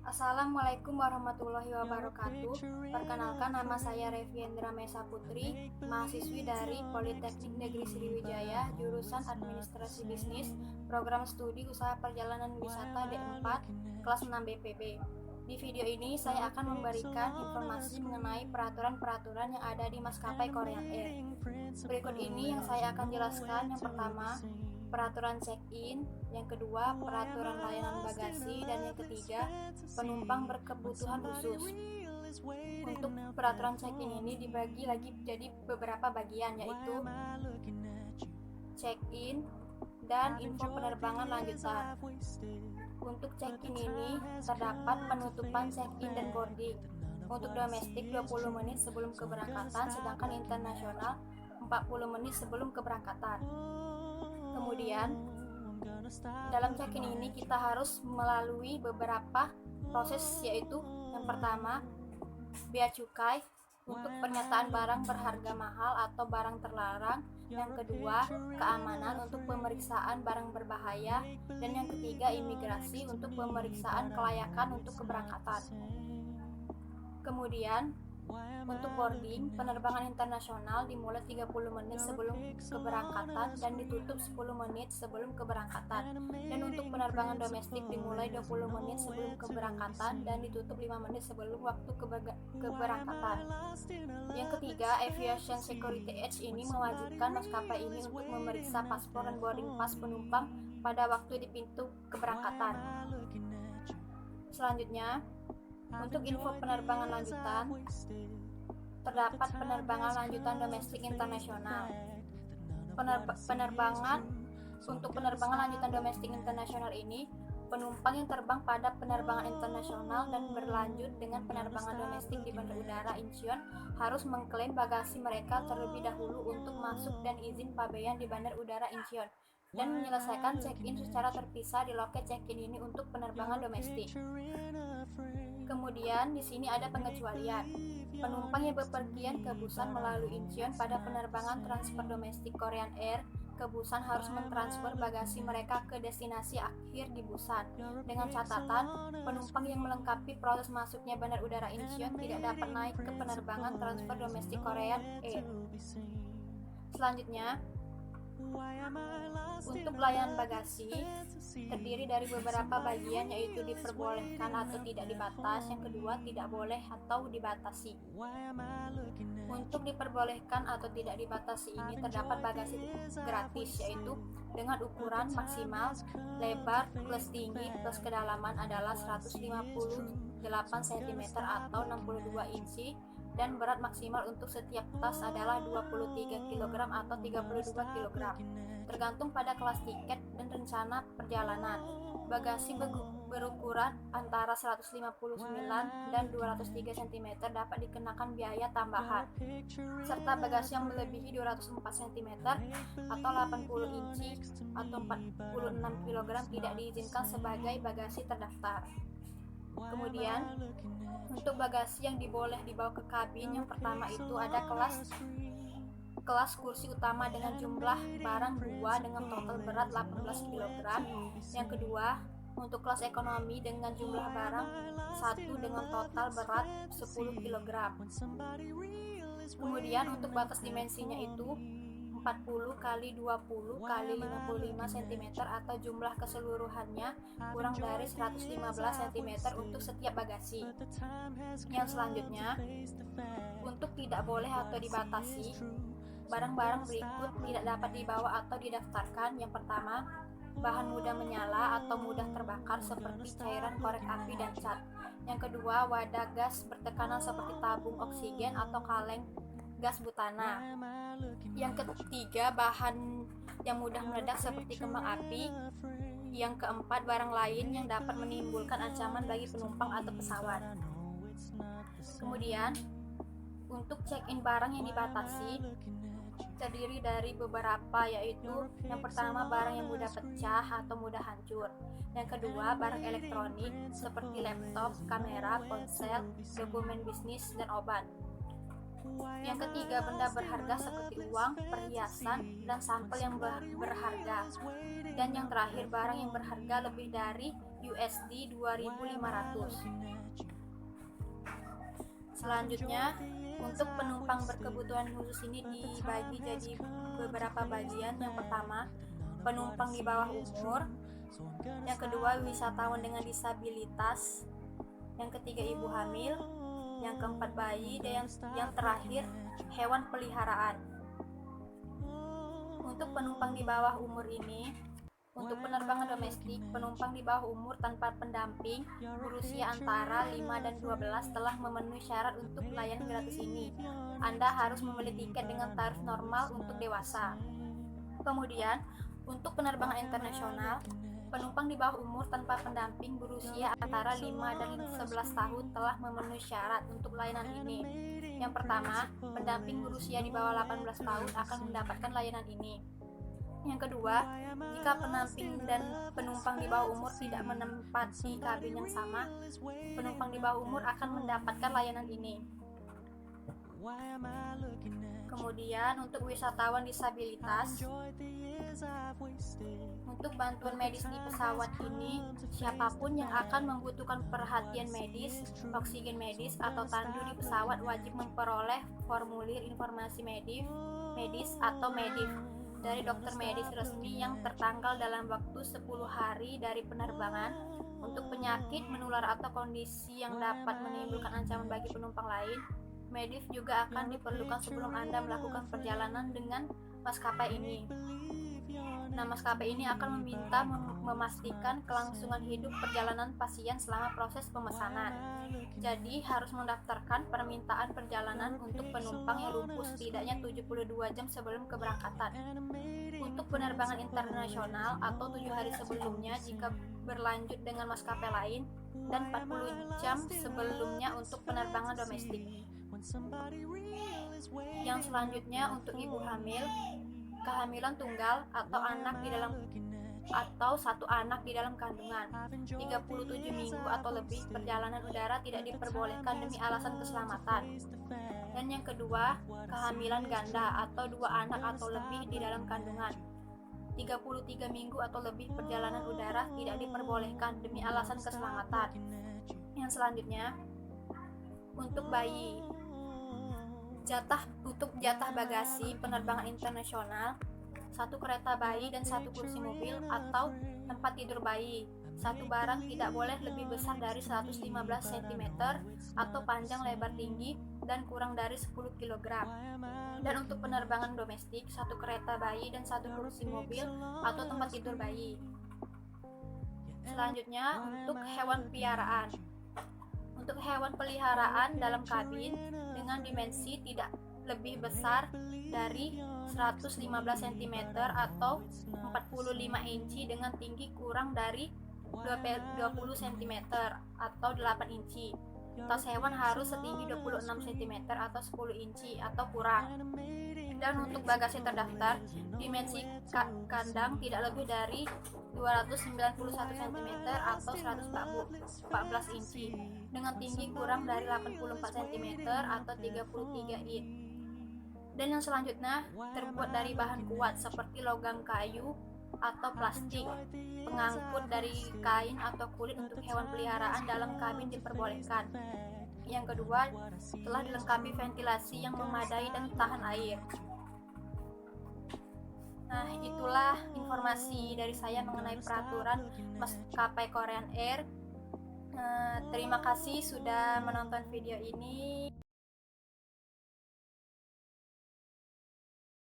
Assalamualaikum warahmatullahi wabarakatuh. Perkenalkan, nama saya Reviendra Mesa Putri, mahasiswi dari Politeknik Negeri Sriwijaya, jurusan Administrasi Bisnis, Program Studi Usaha Perjalanan Wisata D4, kelas 6 BPB. Di video ini saya akan memberikan informasi mengenai peraturan-peraturan yang ada di maskapai Korean Air. Berikut ini yang saya akan jelaskan. Yang pertama, peraturan check-in, yang kedua, peraturan layanan bagasi, dan yang ketiga, penumpang berkebutuhan khusus. Untuk peraturan check-in ini dibagi lagi jadi beberapa bagian, yaitu check-in dan info penerbangan lanjutan. Untuk check-in ini terdapat penutupan check-in dan boarding. Untuk domestik 20 menit sebelum keberangkatan, sedangkan internasional 40 menit sebelum keberangkatan. Kemudian, dalam check-in ini kita harus melalui beberapa proses, yaitu yang pertama, bea cukai untuk pernyataan barang berharga mahal atau barang terlarang, yang kedua, keamanan untuk pemeriksaan barang berbahaya, dan yang ketiga, imigrasi untuk pemeriksaan kelayakan untuk keberangkatan. Kemudian, untuk boarding, penerbangan internasional dimulai 30 menit sebelum keberangkatan dan ditutup 10 menit sebelum keberangkatan. Dan untuk penerbangan domestik dimulai 20 menit sebelum keberangkatan dan ditutup 5 menit sebelum waktu keberangkatan. Yang ketiga, Aviation Security Edge ini mewajibkan maskapai ini untuk memeriksa paspor dan boarding pass penumpang pada waktu di pintu keberangkatan. Selanjutnya, untuk info penerbangan lanjutan, terdapat penerbangan lanjutan domestik internasional. Untuk penerbangan lanjutan domestik internasional ini, penumpang yang terbang pada penerbangan internasional dan berlanjut dengan penerbangan domestik di Bandar Udara Incheon harus mengklaim bagasi mereka terlebih dahulu untuk masuk dan izin pabean di Bandar Udara Incheon dan menyelesaikan check-in secara terpisah di loket check-in ini untuk penerbangan domestik. Kemudian di sini ada pengecualian. Penumpang yang bepergian ke Busan melalui Incheon pada penerbangan transfer domestik Korean Air ke Busan harus mentransfer bagasi mereka ke destinasi akhir di Busan. Dengan catatan, penumpang yang melengkapi proses masuknya Bandar Udara Incheon tidak dapat naik ke penerbangan transfer domestik Korean Air. Selanjutnya, untuk layanan bagasi terdiri dari beberapa bagian, yaitu diperbolehkan atau tidak dibatas, yang kedua tidak boleh atau dibatasi. Untuk diperbolehkan atau tidak dibatasi ini terdapat bagasi gratis, yaitu dengan ukuran maksimal lebar plus tinggi plus kedalaman adalah 158 cm atau 62 inci dan berat maksimal untuk setiap tas adalah 23 kg atau 32 kg, tergantung pada kelas tiket dan rencana perjalanan. Bagasi berukuran antara 159 dan 203 cm dapat dikenakan biaya tambahan, serta bagasi yang melebihi 204 cm atau 80 inci atau 46 kg tidak diizinkan sebagai bagasi terdaftar. Kemudian, untuk bagasi yang diboleh dibawa ke kabin, yang pertama itu ada kelas kursi utama dengan jumlah barang 2 dengan total berat 18 kg. Yang kedua, untuk kelas ekonomi dengan jumlah barang 1 dengan total berat 10 kg. Kemudian untuk batas dimensinya itu 40 x 20 x 55 cm atau jumlah keseluruhannya kurang dari 115 cm untuk setiap bagasi. Yang selanjutnya, untuk tidak boleh atau dibatasi, barang-barang berikut tidak dapat dibawa atau didaftarkan. Yang pertama, bahan mudah menyala atau mudah terbakar seperti cairan korek api dan cat. Yang kedua, wadah gas bertekanan seperti tabung oksigen atau kaleng gas butana. Yang ketiga, bahan yang mudah meledak seperti kembang api. Yang keempat, barang lain yang dapat menimbulkan ancaman bagi penumpang atau pesawat. Kemudian, untuk check-in barang yang dibatasi terdiri dari beberapa, yaitu yang pertama, barang yang mudah pecah atau mudah hancur. Yang kedua, barang elektronik seperti laptop, kamera, ponsel, dokumen bisnis, dan obat. Yang ketiga, benda berharga seperti uang, perhiasan, dan sampel yang berharga. Dan yang terakhir, barang yang berharga lebih dari USD 2.500. Selanjutnya, untuk penumpang berkebutuhan khusus ini dibagi jadi beberapa bagian. Yang pertama, penumpang di bawah umur. Yang kedua, wisatawan dengan disabilitas. Yang ketiga, ibu hamil. Yang keempat, bayi. Dan yang terakhir, hewan peliharaan. Untuk penumpang di bawah umur ini, untuk penerbangan domestik, penumpang di bawah umur tanpa pendamping berusia antara 5 dan 12 telah memenuhi syarat untuk layanan gratis ini. Anda harus membeli tiket dengan tarif normal untuk dewasa. Kemudian, untuk penerbangan internasional, penumpang di bawah umur tanpa pendamping berusia antara 5 dan 11 tahun telah memenuhi syarat untuk layanan ini. Yang pertama, pendamping berusia di bawah 18 tahun akan mendapatkan layanan ini. Yang kedua, jika pendamping dan penumpang di bawah umur tidak menempati kabin yang sama, penumpang di bawah umur akan mendapatkan layanan ini. Kemudian untuk wisatawan disabilitas, untuk bantuan medis di pesawat ini, siapapun yang akan membutuhkan perhatian medis, oksigen medis, atau tandu di pesawat wajib memperoleh formulir informasi medis atau medif dari dokter medis resmi yang tertanggal dalam waktu 10 hari dari penerbangan. Untuk penyakit menular atau kondisi yang dapat menimbulkan ancaman bagi penumpang lain, medif juga akan diperlukan sebelum Anda melakukan perjalanan dengan maskapai ini. Nah, maskapai ini akan meminta memastikan kelangsungan hidup perjalanan pasien selama proses pemesanan. Jadi, harus mendaftarkan permintaan perjalanan untuk penumpang yang lumpuh setidaknya 72 jam sebelum keberangkatan. Untuk penerbangan internasional atau 7 hari sebelumnya jika berlanjut dengan maskapai lain, dan 40 jam sebelumnya untuk penerbangan domestik. Yang selanjutnya untuk ibu hamil, kehamilan tunggal atau satu anak di dalam kandungan 37 minggu atau lebih, perjalanan udara tidak diperbolehkan demi alasan keselamatan. Dan yang kedua, kehamilan ganda atau 2 anak atau lebih di dalam kandungan 33 minggu atau lebih, perjalanan udara tidak diperbolehkan demi alasan keselamatan. Yang selanjutnya, untuk bayi, untuk jatah bagasi penerbangan internasional, 1 kereta bayi dan 1 kursi mobil atau tempat tidur bayi. 1 barang tidak boleh lebih besar dari 115 cm atau panjang lebar tinggi dan kurang dari 10 kg. Dan untuk penerbangan domestik, 1 kereta bayi dan 1 kursi mobil atau tempat tidur bayi. Selanjutnya untuk hewan peliharaan. Untuk hewan peliharaan dalam kabin dengan dimensi tidak lebih besar dari 115 cm atau 45 inci dengan tinggi kurang dari 20 cm atau 8 inci. Tas hewan harus setinggi 26 cm atau 10 inci atau kurang. Dan untuk bagasi terdaftar, dimensi kandang tidak lebih dari 291 cm atau 114 inci dengan tinggi kurang dari 84 cm atau 33 in. Dan yang selanjutnya terbuat dari bahan kuat seperti logam, kayu, atau plastik. Pengangkut dari kain atau kulit untuk hewan peliharaan dalam kabin diperbolehkan. Yang kedua, telah dilengkapi ventilasi yang memadai dan tahan air. Nah, itulah informasi dari saya mengenai peraturan maskapai Korean Air. Terima kasih sudah menonton video ini.